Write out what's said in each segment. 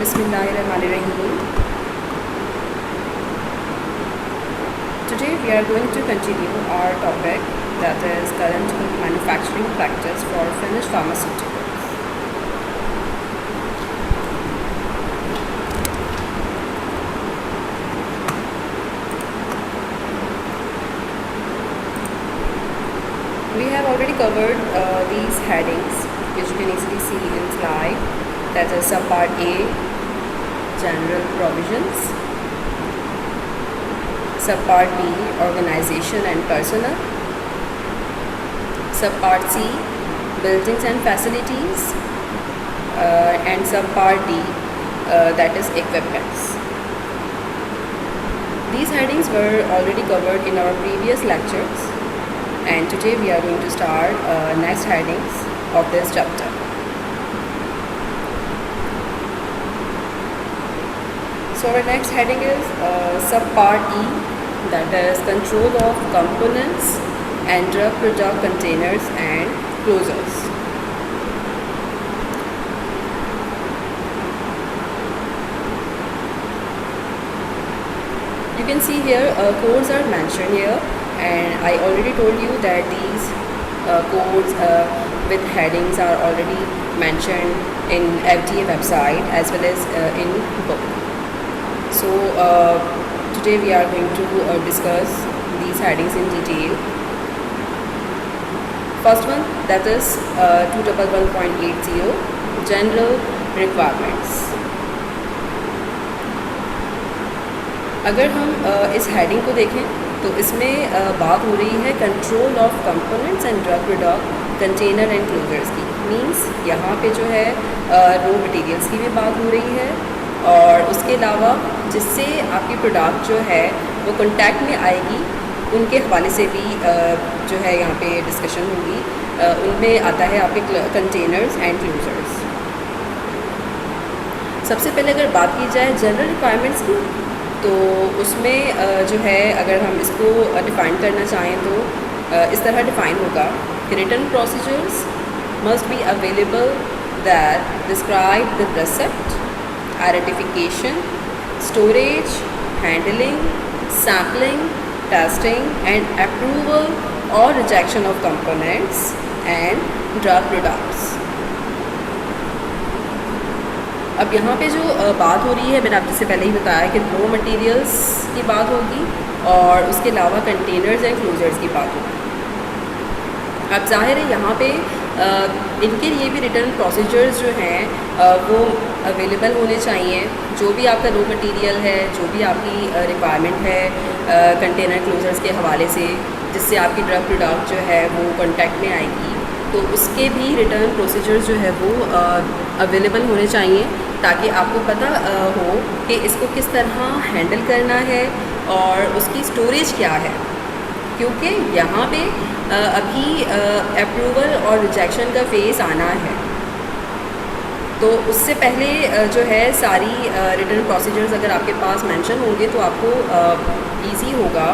Bismillahirrahmanirrahim. Today we are going to continue our topic, that is current manufacturing practice for finished pharmaceuticals. We have already covered these headings, which you can easily see in slide. That is subpart A, general provisions. Subpart B, organization and personnel. Subpart C, buildings and facilities. And subpart D, that is equipments. These headings were already covered in our previous lectures, and today we are going to start next headings of this chapter. So our next heading is subpart E, that is control of components and drug product containers and closures. You can see here codes are mentioned here, and I already told you that these codes with headings are already mentioned in FDA website as well as in book. So today we are going to discuss these headings in detail. First one, that is 211.80 general requirements. अगर हम इस heading को देखें तो इसमें बात हो रही है control of components and drug product container and closures की. मींस यहाँ पे जो है रॉ मटेरियल्स की भी बात हो रही है, और उसके अलावा जिससे आपकी प्रोडक्ट जो है वो कांटेक्ट में आएगी उनके हवाले से भी जो है यहाँ पे डिस्कशन होगी. उनमें आता है आपके कंटेनर्स एंड क्लोजर्स. सबसे पहले अगर बात की जाए जनरल रिक्वायरमेंट्स की, तो उसमें जो है अगर हम इसको डिफ़ाइन करना चाहें तो इस तरह डिफ़ाइन होगा कि written procedures must be available that describe the receipt, identification, storage, handling, sampling, testing and approval or rejection of components and drug products. अब यहाँ पे जो बात हो रही है, मैंने आपसे पहले ही बताया कि रॉ मटेरियल्स की बात होगी और उसके अलावा कंटेनर्स एंड क्लोजर्स की बात होगी. अब जाहिर है यहाँ पे इनके लिए भी रिटर्न प्रोसीजर्स जो हैं वो अवेलेबल होने चाहिए. जो भी आपका रॉ मटेरियल है, जो भी आपकी रिक्वायरमेंट है कंटेनर क्लोजर्स के हवाले से, जिससे आपकी ड्रग प्रोडक्ट जो है वो कॉन्टैक्ट में आएगी, तो उसके भी रिटर्न प्रोसीजर्स जो है वो अवेलेबल होने चाहिए, ताकि आपको पता हो कि इसको किस तरह हैंडल करना है और उसकी स्टोरेज क्या है. क्योंकि यहाँ पे अभी अप्रूवल और रिजेक्शन का फेज़ आना है, तो उससे पहले जो है सारी रिटर्न प्रोसीजर्स अगर आपके पास मेंशन होंगे तो आपको इजी होगा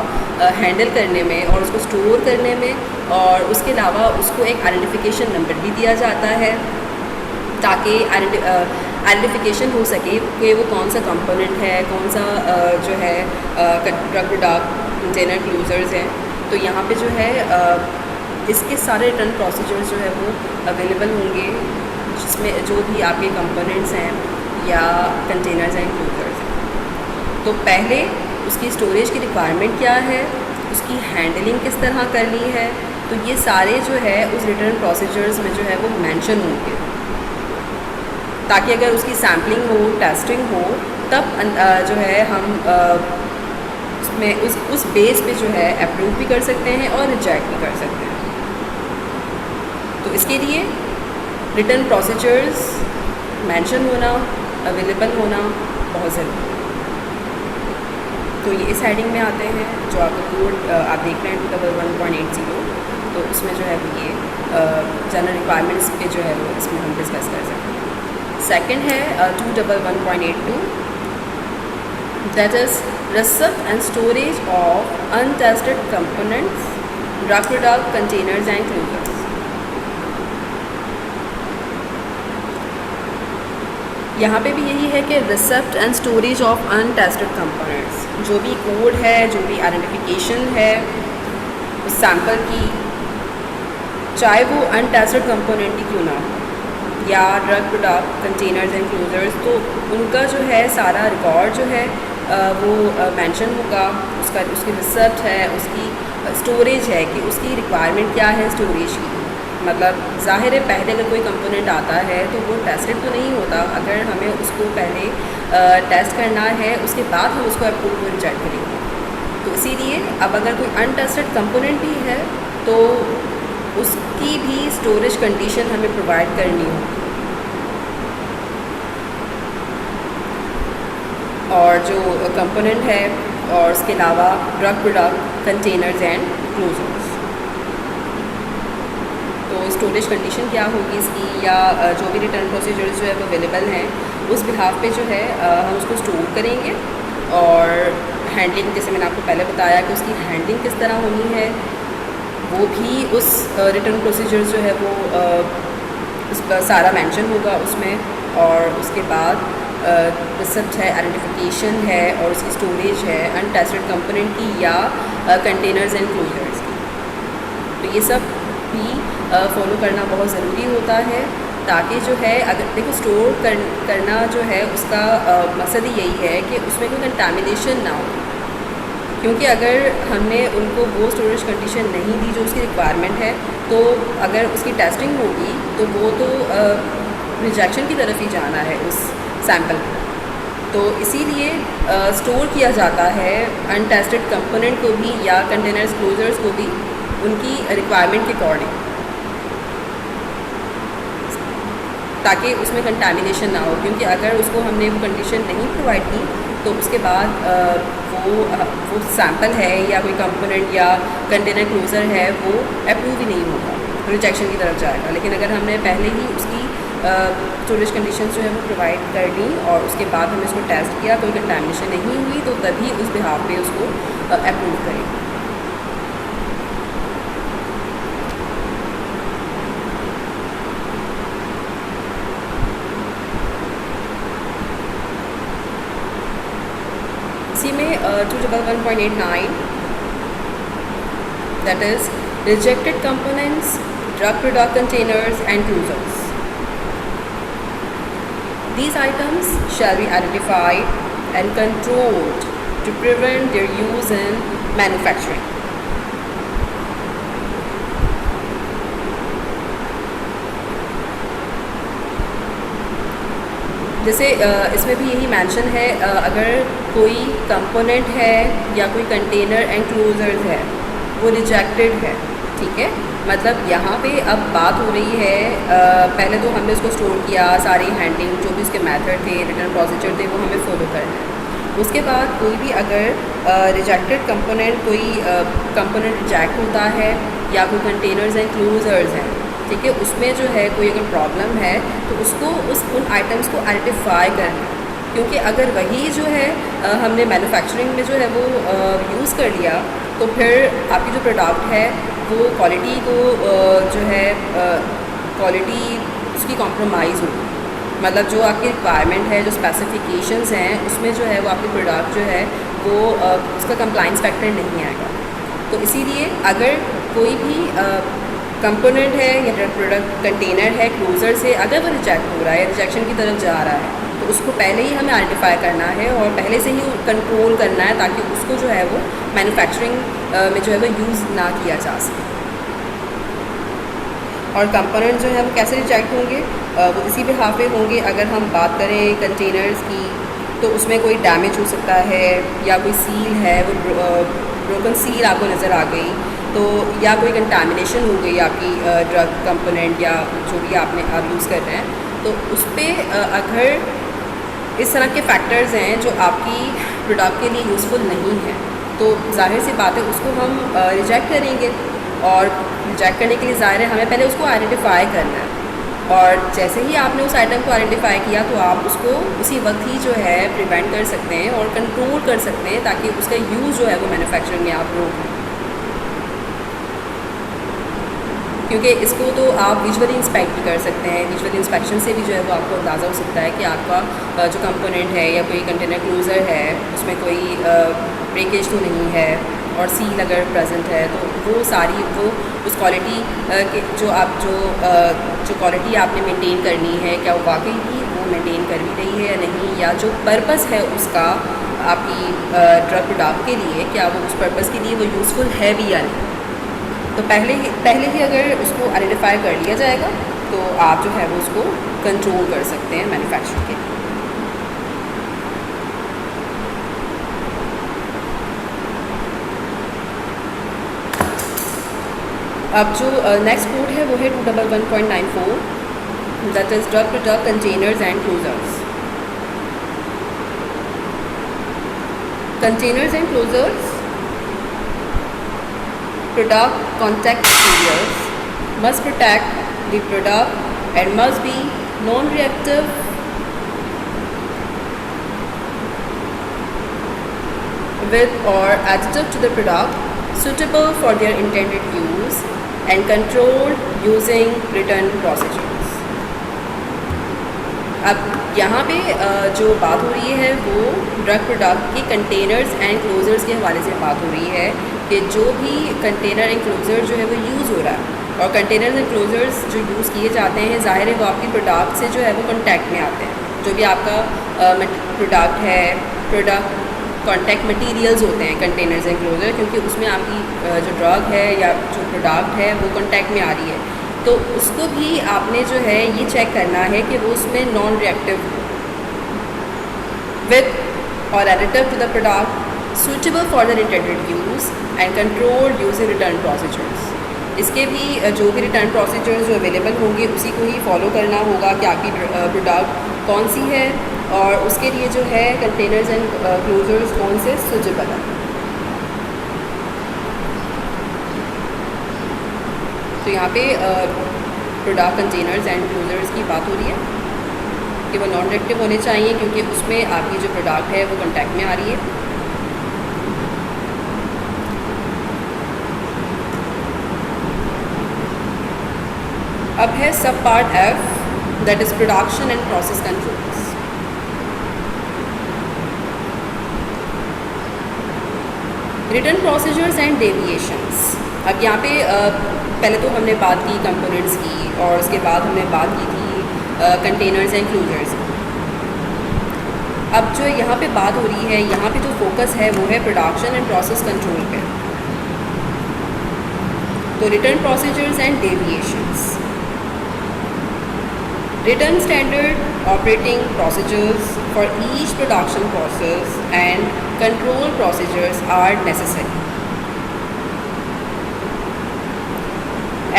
हैंडल करने में और उसको स्टोर करने में. और उसके अलावा उसको एक आइडेंटिफिकेशन नंबर भी दिया जाता है ताकि आइडेंटिफिकेशन हो सके कि वो कौन सा कंपोनेंट है, कौन सा जो है ड्रग प्रोडक्ट कंटेनर क्लोजर्स हैं. तो यहाँ पे जो है इसके सारे रिटर्न प्रोसीजर्स जो है वो अवेलेबल होंगे, जिसमें जो भी आपके कंपोनेंट्स हैं या कंटेनर्स एंड क्लोजर्स हैं. तो पहले उसकी स्टोरेज की रिक्वायरमेंट क्या है, उसकी हैंडलिंग किस तरह करनी है, तो ये सारे जो है उस रिटर्न प्रोसीजर्स में जो है वो मेंशन होंगे, ताकि अगर उसकी सैम्पलिंग हो, टेस्टिंग हो, तब जो है हम उसमें उस बेस पे जो है अप्रूव भी कर सकते हैं और रिजेक्ट भी कर सकते हैं. तो इसके लिए रिटर्न प्रोसीजर्स मेंशन होना, अवेलेबल होना बहुत ज़रूरी है. तो ये इस हेडिंग में आते हैं. जो आपका कोड आप देख रहे हैं 211.80, तो उसमें जो है वो ये जनरल रिक्वायरमेंट्स पे जो है वो इसमें हम डिस्कस कर सकते हैं. सेकंड है 211.82, that is receipt and storage of untested components, drug product containers and closures. यहाँ पे भी यही है कि receipt and storage of untested components, जो भी कोड है, जो भी आइडेंटिफिकेशन है उस सैम्पल की, चाहे वो अनटेस्टेड कंपोनेंट ही क्यों ना हो, या drug product containers and closures, तो उनका जो है सारा रिकॉर्ड जो है वो मेंशन होगा। उसकी रिसेप्ट है, उसकी स्टोरेज है कि उसकी रिक्वायरमेंट क्या है स्टोरेज की। मतलब ज़ाहिर है पहले अगर कोई कंपोनेंट आता है तो वो टेस्टेड तो नहीं होता, अगर हमें उसको पहले टेस्ट करना है उसके बाद हम उसको अप्रूव और रिजेक्ट करेंगे। तो इसीलिए अब अगर कोई अनटेस्टेड कंपोनेंट भी है तो उसकी भी स्टोरेज कंडीशन हमें प्रोवाइड करनी होगी। और जो कंपोनेंट है और उसके अलावा drug product containers and closures, तो स्टोरेज कंडीशन क्या होगी इसकी, या जो भी रिटर्न प्रोसीजर्स जो है वो अवेलेबल हैं उस बिहाफ पे जो है हम उसको स्टोर करेंगे। और हैंडलिंग, जैसे मैंने आपको पहले बताया कि उसकी हैंडलिंग किस तरह होनी है, वो भी उस रिटर्न प्रोसीजर्स जो है वो उस पर सारा मेंशन होगा उसमें। और उसके बाद रिसेप्ट है, आइडेंटिफिकेशन है और उसकी स्टोरेज है अनटेस्टेड कंपोनेंट की या कंटेनर्स एंड क्लोजर्स की। तो ये सब भी फॉलो करना बहुत ज़रूरी होता है, ताकि जो है अगर देखो स्टोर करना जो है उसका मकसद ही यही है कि उसमें कोई कंटामिनेशन ना हो। क्योंकि अगर हमने उनको वो स्टोरेज कंडीशन नहीं दी जो उसकी रिक्वायरमेंट है, तो अगर उसकी टेस्टिंग होगी तो वो तो रिजेक्शन की तरफ ही जाना है उस सैम्पल को। तो इसीलिए स्टोर किया जाता है अनटेस्टेड कंपोनेंट को भी या कंटेनर्स क्लोजर्स को भी उनकी रिक्वायरमेंट के अकॉर्डिंग, ताकि उसमें कंटामिनेशन ना हो। क्योंकि अगर उसको हमने वो कंडीशन नहीं प्रोवाइड की तो उसके बाद वो सैम्पल है या कोई कंपोनेंट या कंटेनर क्लोजर है वो अप्रूव ही नहीं होगा, रिजेक्शन की तरफ जाएगा। लेकिन अगर हमने पहले ही उसकी स्टोरेज कंडीशन जो है वो प्रोवाइड कर दी और उसके बाद हमने उसको टेस्ट किया, कोई कंटामिनेशन नहीं हुई, तो तभी उस बिहाफ पे उसको अप्रूव करें। इसी में 211.89 that is rejected components, drug product containers and closures. These items shall be identified and controlled to prevent their use in manufacturing. जैसे इसमें भी यही मेंशन है, अगर कोई कंपोनेंट है या कोई कंटेनर एंड क्लोजर्स है वो रिजेक्टेड है, ठीक है। मतलब यहाँ पे अब बात हो रही है, पहले तो हमने उसको स्टोर किया, सारी हैंडलिंग जो भी उसके मेथड थे, रिटर्न प्रोसीजर थे, वो हमें फॉलो करना है। उसके बाद कोई भी अगर रिजेक्टेड कंपोनेंट, कोई कंपोनेंट रिजेक्ट होता है या कोई कंटेनर्स एंड क्लोजर्स हैं, ठीक है, उसमें जो है कोई अगर प्रॉब्लम है तो उसको उन आइटम्स को आइडेंटिफाई करना है। क्योंकि अगर वही जो है हमने मैन्युफैक्चरिंग में जो है वो यूज़ कर लिया तो फिर आपकी जो प्रोडक्ट है वो क्वालिटी को जो है क्वालिटी उसकी कॉम्प्रोमाइज़ होगी। मतलब जो आपकी रिक्वायरमेंट है, जो स्पेसिफिकेशंस हैं, उसमें जो है वो आपकी प्रोडक्ट जो है वो उसका कंप्लाइंस फैक्टर नहीं आएगा। तो इसीलिए अगर कोई भी कंपोनेंट है या प्रोडक्ट कंटेनर है, क्लोजर से अगर वो रिजेक्ट हो रहा है, रिजेक्शन की तरफ जा रहा है, तो उसको पहले ही हमें आइडेंटिफाई करना है और पहले से ही कंट्रोल करना है, ताकि उसको जो है वो मैन्युफैक्चरिंग में जो है वो यूज़ ना किया जा सके। और कंपोनेंट जो है वो कैसे रिजेक्ट होंगे, वो इसी बिहाफ पे होंगे। अगर हम बात करें कंटेनर्स की तो उसमें कोई डैमेज हो सकता है, या कोई सील है वो ब्रोकन सील आपको नज़र आ गई, तो या कोई कंटामिनेशन हो गई आपकी ड्रग कंपोनेंट या जो भी आप यूज़ कर रहे हैं, तो उस पर अगर इस तरह के फैक्टर्स हैं जो आपकी प्रोडक्ट के लिए यूज़फुल नहीं है, तो जाहिर सी बात है उसको हम रिजेक्ट करेंगे। और रिजेक्ट करने के लिए ज़ाहिर है हमें पहले उसको आइडेंटिफाई करना है, और जैसे ही आपने उस आइटम को आइडेंटिफाई किया तो आप उसको उसी वक्त ही जो है प्रिवेंट कर सकते हैं और कंट्रोल कर सकते हैं, ताकि उसका यूज़ जो है वो मैन्युफैक्चरिंग में आप रोक लें। क्योंकि इसको तो आप विजुअली इंस्पेक्ट भी कर सकते हैं। विजुअल इंस्पेक्शन से भी जो है वो आपको अंदाज़ा हो सकता है कि आपका जो कंपोनेंट है या कोई कंटेनर क्लोज़र है उसमें कोई ब्रेकेज तो नहीं है, और सील अगर प्रेजेंट है तो वो सारी वो उस क्वालिटी के जो क्वालिटी आपने मेंटेन करनी है, क्या वो वाकई ही वो मेंटेन कर भी रही है या नहीं, या जो पर्पस है उसका आपकी ड्रग प्रोडक्ट के लिए, क्या वो उस पर्पस के लिए वो यूज़फुल है भी या नहीं। तो पहले ही अगर उसको आइडेंटिफाई कर लिया जाएगा तो आप जो है वो उसको कंट्रोल कर सकते हैं मैन्युफैक्चर के लिए। अब जो नेक्स्ट कोड है वो है 211.94, that is drug product containers and closures. Containers and closures product contact materials must protect the product and must be non-reactive with or additive to the product, suitable for their intended use and controlled using written procedures। अब यहाँ पे जो बात हो रही है वो drug product के कंटेनर्स एंड क्लोजर्स के हवाले से बात हो रही है कि जो भी कंटेनर एंड क्लोज़र जो है वो यूज़ हो रहा है, और कंटेनर्स एंड क्लोज़र्स जो यूज़ किए जाते हैं ज़ाहिर है वो आपकी प्रोडक्ट से जो है वो कॉन्टैक्ट में आते हैं। जो भी आपका प्रोडक्ट है, प्रोडक्ट कॉन्टैक्ट मटेरियल्स होते हैं कंटेनर्स एंड क्लोज़र, क्योंकि उसमें आपकी जो ड्रग है या जो प्रोडक्ट है वो कॉन्टैक्ट में आ रही है, तो उसको भी आपने जो है ये चेक करना है कि वो उसमें नॉन रिएक्टिव विद और additive to the product, suitable for the intended use and controlled using return procedures। इसके भी जो भी रिटर्न प्रोसीजर्स जो अवेलेबल होंगे उसी को ही फॉलो करना होगा कि आपकी प्रोडक्ट कौन सी है और उसके लिए जो है कंटेनर्स एंड क्लोजर्स कौन से सूटेबल है। तो यहाँ पे प्रोडक्ट कंटेनर्स एंड क्लोजर्स की बात हो रही है कि वो नॉन रिएक्टिव होने चाहिए, क्योंकि उसमें आपकी जो प्रोडक्ट है वो कॉन्टैक्ट में आ रही है। अब है सब part F, that is production and process controls. Return procedures and deviations. अब यहाँ पे पहले तो हमने बात की कंपोनेंट्स की और उसके बाद हमने बात की थी कंटेनर्स एंड क्लोजर्स। अब जो यहाँ पे बात हो रही है, यहाँ पे जो फोकस है वो है प्रोडक्शन एंड प्रोसेस कंट्रोल पे। तो return procedures and deviations. Written standard operating procedures for each production process and control procedures are necessary।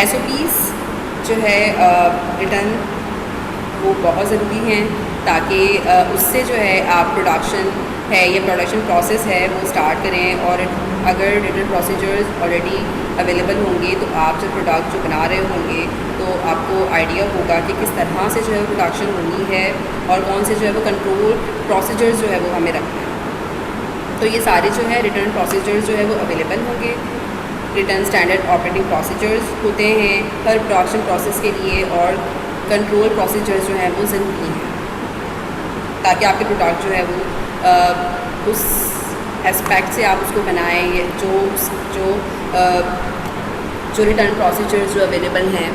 SOPs जो है रिटर्न वो बहुत ज़रूरी हैं, ताकि उससे जो है आप प्रोडक्शन है या प्रोडक्शन प्रोसेस है वो स्टार्ट करें, और अगर रिटर्न प्रोसीजर्स ऑलरेडी अवेलेबल होंगे तो आप जब प्रोडक्ट जो बना रहे होंगे तो आपको आइडिया होगा कि किस तरह से जो है प्रोडक्शन होनी है और कौन से जो है वो कंट्रोल प्रोसीजर्स जो है वो हमें रखना है। तो ये सारे जो है रिटर्न प्रोसीजर्स जो है वो अवेलेबल होंगे। रिटर्न स्टैंडर्ड ऑपरेटिंग प्रोसीजर्स होते हैं हर प्रोडक्शन प्रोसेस के लिए, और कंट्रोल प्रोसीजर्स जो है वो ज़रूरी हैं ताकि आपके प्रोडक्ट जो है वो उस एस्पेक्ट से आप उसको बनाएं जो रिटर्न प्रोसीजर्स जो अवेलेबल हैं।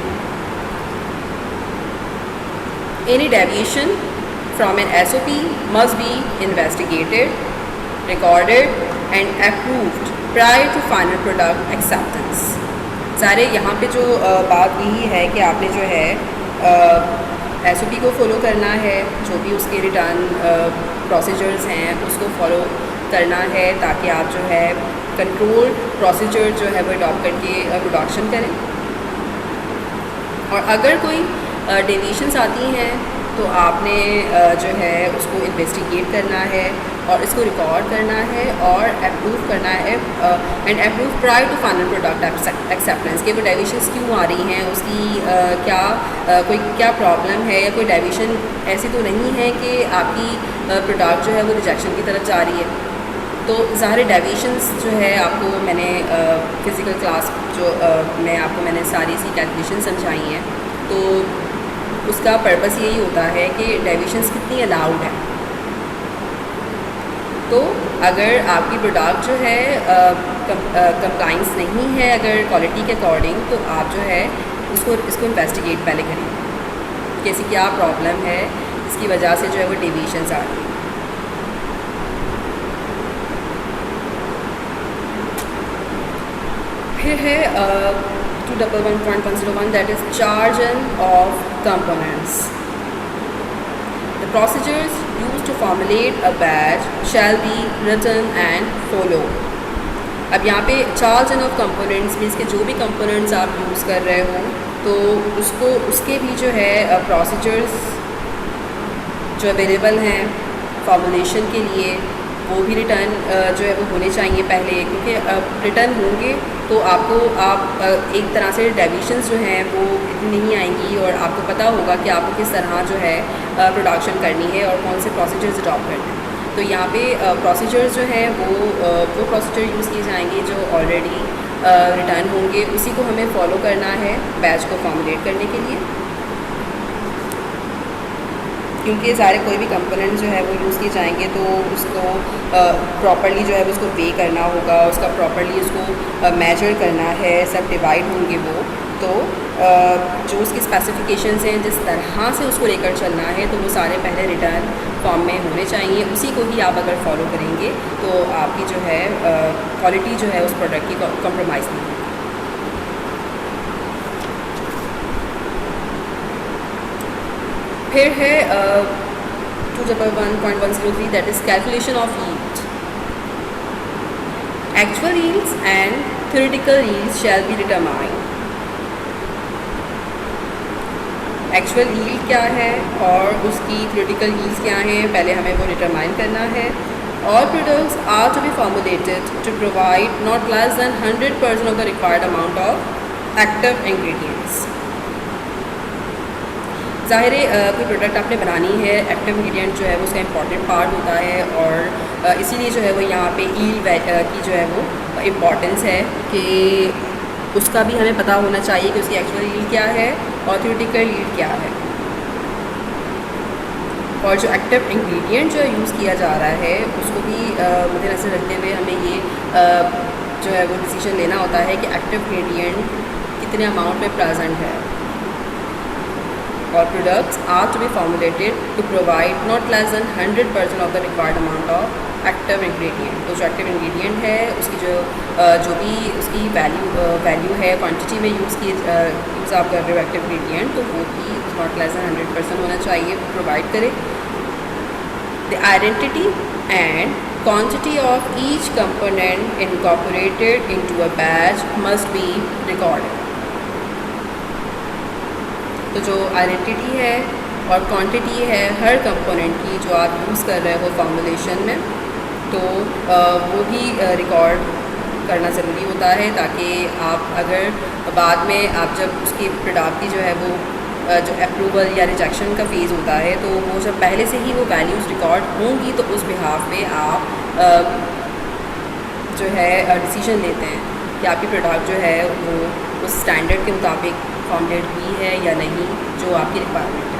Any deviation from an SOP must be investigated, recorded and approved prior to final product acceptance। सारे यहाँ पे जो बात यही है कि आपने जो है SOP को फॉलो करना है, जो भी उसके रिटर्न प्रोसीजर्स हैं उसको फॉलो करना है, ताकि आप जो है कंट्रोल प्रोसीजर जो है वो अडॉप्ट करके प्रोडक्शन करें। और अगर कोई डेविएशंस आती हैं तो आपने जो है उसको इन्वेस्टिगेट करना है और इसको रिकॉर्ड करना है और अप्रूव करना है, and approve prior to final product acceptance कि वो डेविएशंस क्यों आ रही हैं, उसकी क्या प्रॉब्लम है, या कोई डेविएशन ऐसी तो नहीं है कि आपकी प्रोडक्ट जो है वो रिजेक्शन की तरफ जा रही है। तो ज़ाहिर डेविएशंस जो है आपको मैंने फ़िज़िकल क्लास जो में आपको मैंने सारी सी कैलकुलेशन समझाई हैं, तो उसका पर्पस यही होता है कि डेविएशंस कितनी अलाउड है। तो अगर आपकी प्रोडक्ट जो है कंप्लाइंस नहीं है अगर क्वालिटी के अकॉर्डिंग, तो आप जो है इसको इन्वेस्टिगेट पहले करें कि ऐसी क्या प्रॉब्लम है इसकी वजह से जो है वो डेविएशंस आ रही हैं। फिर है 211.101 that is charge in of components. The procedures used to formulate a badge shall be written and follow। अब यहाँ पे चार्जन ऑफ कंपोनेंट्स मीन्स के जो भी कंपोनेंट्स आप यूज़ कर रहे हो तो उसके भी जो है प्रोसीजर्स जो अवेलेबल हैं फॉर्मुलेशन के लिए, वो भी रिटर्न जो है वो होने चाहिए पहले, क्योंकि रिटर्न होंगे तो आप एक तरह से डेविएशंस जो हैं वो इतनी नहीं आएंगी और आपको पता होगा कि आपको किस तरह जो है प्रोडक्शन करनी है और कौन से प्रोसीजर्स अडॉप्ट करने हैं। तो यहाँ पे प्रोसीजर्स जो हैं वो प्रोसीजर यूज़ किए जाएंगे जो ऑलरेडी रिटर्न होंगे, उसी को हमें फॉलो करना है बैच को फॉर्मुलेट करने के लिए, क्योंकि सारे कोई भी कंपोनेंट जो है वो यूज़ किए जाएंगे तो उसको प्रॉपर्ली जो है उसको वे करना होगा, उसका प्रॉपर्ली उसको मेजर करना है, सब डिवाइड होंगे वो। तो जो उसकी स्पेसिफिकेशंस हैं जिस तरह से उसको लेकर चलना है तो वो सारे पहले रिटर्न फॉर्म में होने चाहिए, उसी को ही आप अगर फॉलो करेंगे तो आपकी जो है क्वालिटी जो है उस प्रोडक्ट की कॉम्प्रोमाइज़ नहीं होगी। फिर है 211.103 that is calculation of yield. Actual yields and theoretical yields shall be determined. Actual yield क्या है और उसकी थ्योरेटिकल यील्ड्स क्या हैं, पहले हमें वो डिटरमाइन करना है। All products are to be formulated to provide not less than 100% of the required amount of active ingredients। ज़ाहिर है कोई प्रोडक्ट आपने बनानी है, एक्टिव इंग्रेडिएंट जो है वो उसका इम्पॉर्टेंट पार्ट होता है और इसीलिए जो है वो यहाँ पे यील्ड की जो है वो इम्पॉर्टेंस है कि उसका भी हमें पता होना चाहिए कि उसकी एक्चुअल यील्ड क्या है और थ्योरेटिकल यील्ड क्या है। और जो एक्टिव इंग्रेडिएंट जो यूज़ किया जा रहा है उसको भी मद्देनज़र रखते हुए हमें ये जो है वो डिसीजन लेना होता है कि एक्टिव इंग्रेडिएंट कितने अमाउंट में प्रेजेंट है। और products are to be formulated to provide not less than 100% of the required amount of active ingredient। तो जो एक्टिव इंग्रेडिएंट है उसकी जो भी उसकी वैल्यू है क्वांटिटी में यूज़ आप कर रहे हो एक्टिव इंग्रेडिएंट, तो वो भी नॉट लेस दैन 100% होना चाहिए, प्रोवाइड करे। The identity and quantity of each component incorporated into a batch must be recorded। तो जो आइडेंटिटी है और क्वांटिटी है हर कंपोनेंट की जो आप यूज़ कर रहे हो फॉर्मुलेशन में, तो वो भी रिकॉर्ड करना ज़रूरी होता है, ताकि आप अगर बाद में आप जब उसकी प्रोडक्ट की जो है वो जो अप्रूवल या रिजेक्शन का फेज़ होता है, तो वो जब पहले से ही वो वैल्यूज़ रिकॉर्ड होंगी तो उस बिहाफ पे आप जो है डिसीजन लेते हैं कि आपकी प्रोडक्ट जो है वो उस स्टैंडर्ड के मुताबिक फॉर्मुलेट हुई है या नहीं जो आपकी रिक्वायरमेंट है।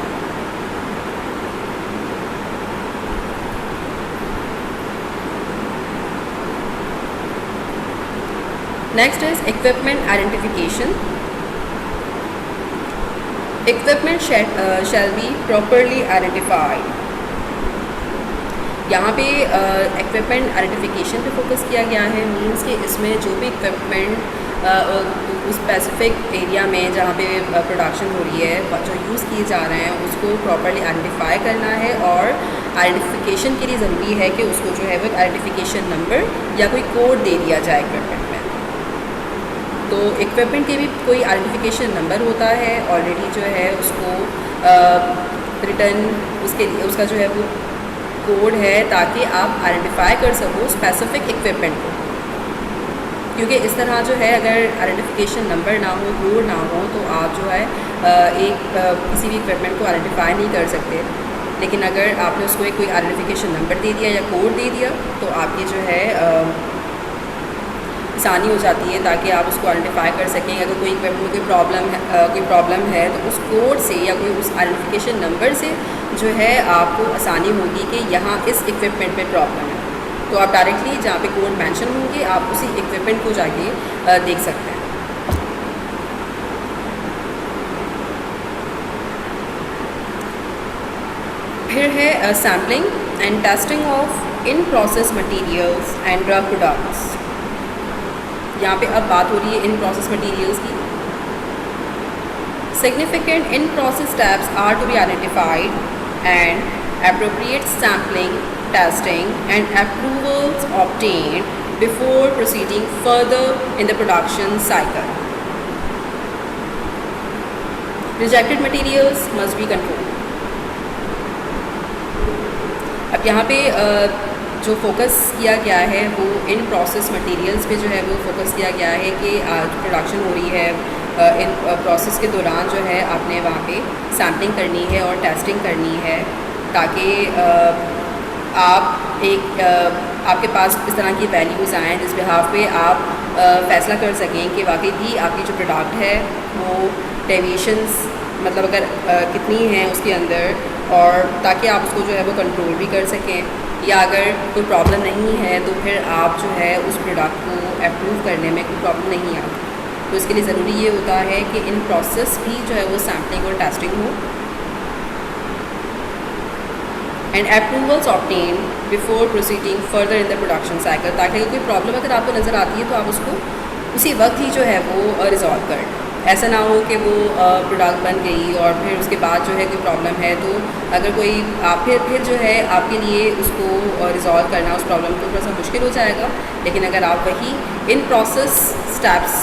Next is equipment identification. Equipment shall be properly identified. यहाँ पे इक्विपमेंट आइडेंटिफिकेशन पे फोकस किया गया है, मींस कि इसमें जो भी इक्विपमेंट उस स्पेसिफिक एरिया में जहाँ पे प्रोडक्शन हो रही है जो यूज़ किए जा रहे हैं उसको प्रॉपर्ली आइडेंटिफाई करना है, और आइडेंटिफिकेशन के लिए ज़रूरी है कि उसको जो है वो आइडेंटिफिकेशन नंबर या कोई कोड दे दिया जाए इक्विपमेंट में। तो इक्विपमेंट के भी कोई आइडेंटिफिकेशन नंबर होता है ऑलरेडी, जो है उसको रिटर्न उसके लिए उसका जो है वो कोड है ताकि आप आइडेंटिफाई कर सको स्पेसिफिक इक्विपमेंट को, क्योंकि इस तरह जो है अगर आइडेंटिफिकेशन नंबर ना हो, कोड ना हो, तो आप जो है किसी भी इक्विपमेंट को आइडेंटिफाई नहीं कर सकते। लेकिन अगर आपने उसको एक कोई आइडेंटिफिकेशन नंबर दे दिया या कोड दे दिया तो आपकी जो है आसानी हो जाती है, ताकि आप उसको आइडेंटिफाई कर सकें। अगर कोई इक्विपमेंट में कोई प्रॉब्लम है तो उस कोड से या कोई उस आइडेंटिफिकेशन नंबर से जो है आपको आसानी होगी कि यहाँ इस इक्विपमेंट में प्रॉब्लम है, तो आप डायरेक्टली जहाँ पे कोड मेंशन होंगे आप उसी इक्विपमेंट को जाके देख सकते हैं। फिर है sampling and testing of in process materials and drug products. यहाँ पे अब बात हो रही है इन प्रोसेस मटेरियल्स की। Significant in process steps are to be identified and appropriate sampling, testing and approvals obtained before proceeding further in the production cycle. Rejected materials must be controlled. अब यहाँ पे जो फोकस किया गया है वो इन process materials पे जो है वो फोकस किया गया है कि प्रोडक्शन हो रही है इन प्रोसेस के दौरान जो है आपने वहाँ पे सैम्पलिंग करनी है और टेस्टिंग करनी है, ताकि आप आपके पास इस तरह की वैल्यूज़ आएँ जिस बिहाफ पे आप फ़ैसला कर सकें कि वाकई भी आपकी जो प्रोडक्ट है वो डेविएशंस मतलब अगर कितनी हैं उसके अंदर, और ताकि आप उसको जो है वो कंट्रोल भी कर सकें, या अगर कोई प्रॉब्लम नहीं है तो फिर आप जो है उस प्रोडक्ट को अप्रूव करने में कोई प्रॉब्लम नहीं आती। तो इसके लिए ज़रूरी ये होता है कि इन प्रोसेस भी जो है वो सैम्पलिंग और टेस्टिंग हो and approvals obtain before proceeding further in the production cycle, ताकि अगर कोई प्रॉब्लम अगर आपको नज़र आती है तो आप उसको उसी वक्त ही जो है वो रिज़ॉल्व करें। ऐसा ना हो कि वो प्रोडक्ट बन गई और फिर उसके बाद जो है कोई प्रॉब्लम है तो अगर कोई आप फिर जो है आपके लिए उसको रिज़ॉल्व करना उस प्रॉब्लम को थोड़ा सा मुश्किल हो जाएगा। लेकिन अगर आप वही इन प्रोसेस स्टेप्स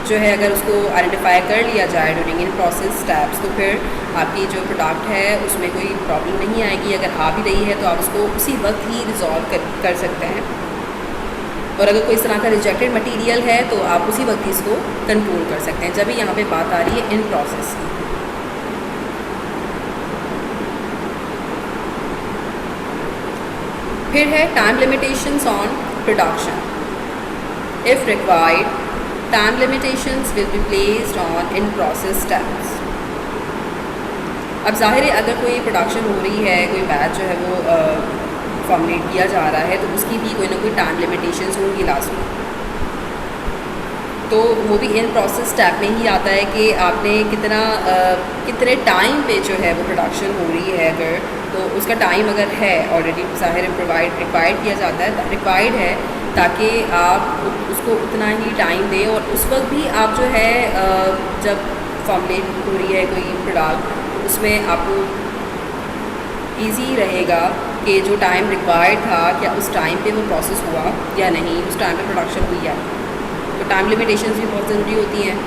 जो है अगर उसको आइडेंटिफाई कर लिया जाए ड्यूरिंग इन प्रोसेस स्टेप्स, तो फिर आपकी जो प्रोडक्ट है उसमें कोई प्रॉब्लम नहीं आएगी। अगर आ भी रही है तो आप उसको उसी वक्त ही रिज़ॉल्व कर सकते हैं, और अगर कोई इस तरह का रिजेक्टेड मटेरियल है तो आप उसी वक्त इसको कंट्रोल कर सकते हैं। जब भी यहाँ पे बात आ रही है इन प्रोसेस की। फिर है time limitations on production. If required time limitations will be placed on in process steps. अब जाहिर है अगर कोई प्रोडक्शन हो रही है, कोई बैच जो है वो फॉर्मुलेट किया जा रहा है तो उसकी भी कोई ना कोई टाइम लिमिटेशंस होंगी लाजमी। तो वो भी इन प्रोसेस स्टेप में ही आता है कि आपने कितने टाइम पे जो है वो प्रोडक्शन हो रही है, अगर तो उसका टाइम अगर है ऑलरेडी ज़ाहिर रिक्वायर्ड किया जाता है, रिक्वायर्ड है, ताकि आप उसको उतना ही टाइम दें। और उस वक्त भी आप जो है जब फॉर्मुलेट हो रही है कोई प्रोडक्ट उसमें आपको ईजी रहेगा कि जो टाइम रिक्वायर्ड था क्या उस टाइम पे वो प्रोसेस हुआ या नहीं, उस टाइम पे प्रोडक्शन हुई या नहीं। तो टाइम लिमिटेशंस भी बहुत ज़रूरी होती हैं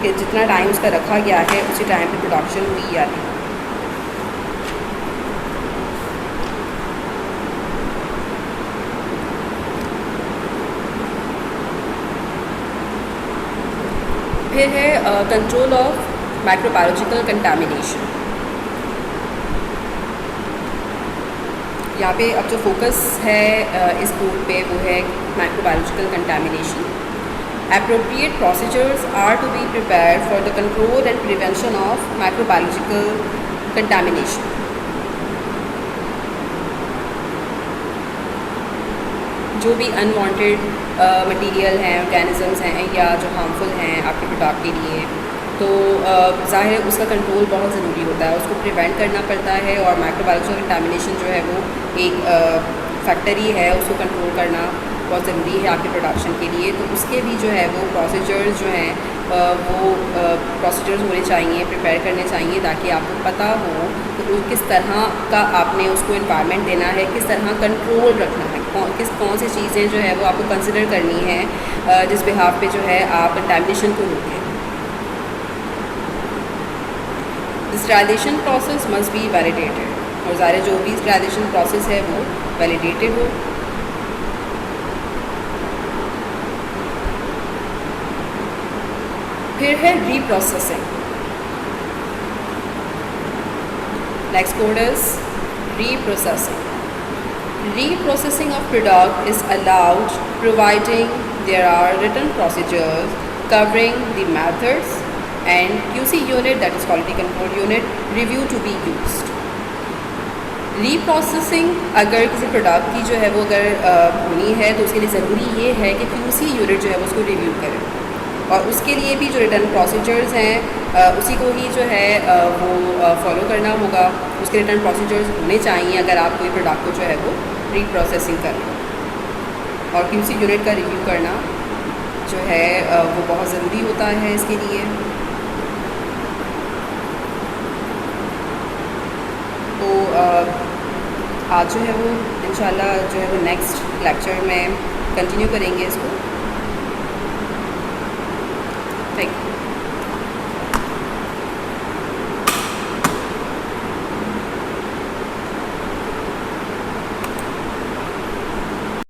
कि जितना टाइम उसका रखा गया है उसी टाइम पे प्रोडक्शन हुई या नहीं। फिर है कंट्रोल ऑफ माइक्रोबायोलॉजिकल कंटामिनेशन। यहाँ पे अब जो फोकस है इस बोर्ड पे वो है microbiological contamination. Appropriate procedures are to be prepared for the control and prevention of microbiological contamination. जो भी अनवांटेड मटेरियल हैं, ऑर्गेनिजम्स हैं या जो हार्मफुल हैं आपके प्रोडक्ट के लिए, तो ज़ाहिर है उसका कंट्रोल बहुत ज़रूरी होता है, उसको प्रिवेंट करना पड़ता है। और माइक्रोबायोलॉजिकल कंटामिनेशन जो है वो एक फैक्टर ही है, उसको कंट्रोल करना बहुत ज़रूरी है आपके प्रोडक्शन के लिए। तो उसके भी जो है वो प्रोसीजर्स जो हैं वो प्रोसीजर्स होने चाहिए, प्रिपेयर करने चाहिए, ताकि आपको पता हो कि किस तरह का आपने उसको इन्वायरमेंट देना है, किस तरह कंट्रोल रखना है, कौन सी चीज़ें जो है वो आपको कंसिडर करनी है जिस बिहाफ पे जो है आप कंटामिनेशन को रोकें। Sterilization process must be validated, और ज़ाहिर जो भी स्टरलाइजेशन प्रोसेस है वो वैलिडेटेड हो। फिर है reprocessing. Next code is reprocessing. Reprocessing of product is allowed providing there are written procedures covering the methods and QC unit, that is quality control unit, review to be used. Reprocessing अगर किसी product की जो है वो अगर होनी है तो उसके लिए ज़रूरी ये है कि QC यूनिट जो है वो उसको रिव्यू करे, और उसके लिए भी जो रिटर्न प्रोसीजर्स हैं उसी को ही जो है वो फॉलो करना होगा। उसके रिटर्न प्रोसीजर्स होने चाहिए अगर आप कोई प्रोडक्ट को जो है वो रीप्रोसेसिंग करें, और QC यूनिट का रिव्यू करना जो है वो बहुत ज़रूरी होता है इसके लिए। तो आज जो है वो इंशाल्लाह जो है वो नेक्स्ट लेक्चर में कंटिन्यू करेंगे इसको। Thank you.